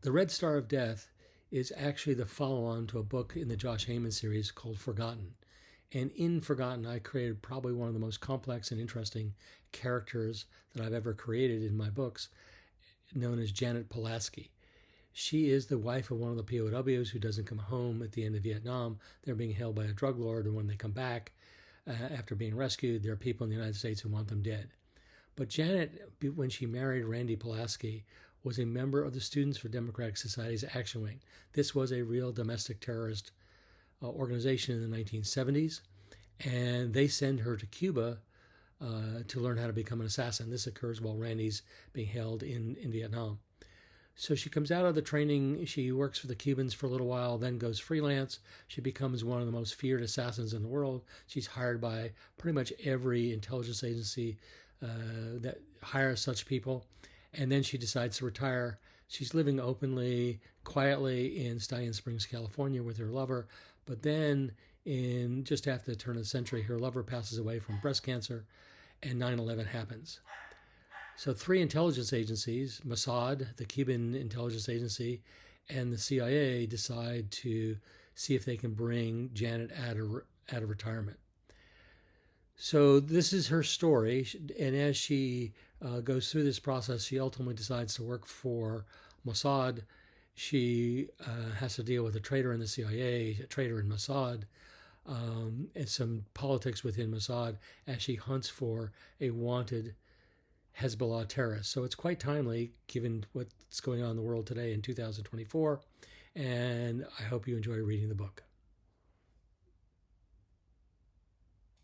The Red Star of Death is actually the follow-on to a book in the Josh Heyman series called Forgotten. And in Forgotten, I created probably one of the most complex and interesting characters that I've ever created in my books, known as Janet Pulaski. She is the wife of one of the POWs who doesn't come home at the end of Vietnam. They're being held by a drug lord, and when they come back after being rescued, there are people in the United States who want them dead. But Janet, when she married Randy Pulaski, was a member of the Students for Democratic Society's Action Wing. This was a real domestic terrorist organization in the 1970s, and they send her to Cuba to learn how to become an assassin. This occurs while Randy's being held in Vietnam. So she comes out of the training, she works for the Cubans for a little while, then goes freelance. She becomes one of the most feared assassins in the world. She's hired by pretty much every intelligence agency that hires such people. And then she decides to retire. She's living openly, quietly in Stallion Springs, California with her lover. But then in just after the turn of the century, her lover passes away from breast cancer and 9/11 happens. So 3 intelligence agencies, Mossad, the Cuban intelligence agency, and the CIA decide to see if they can bring Janet out of retirement. So this is her story, and as she goes through this process, she ultimately decides to work for Mossad. She has to deal with a traitor in the CIA, a traitor in Mossad, and some politics within Mossad as she hunts for a wanted Hezbollah terrorists. So it's quite timely given what's going on in the world today in 2024, and I hope you enjoy reading the book.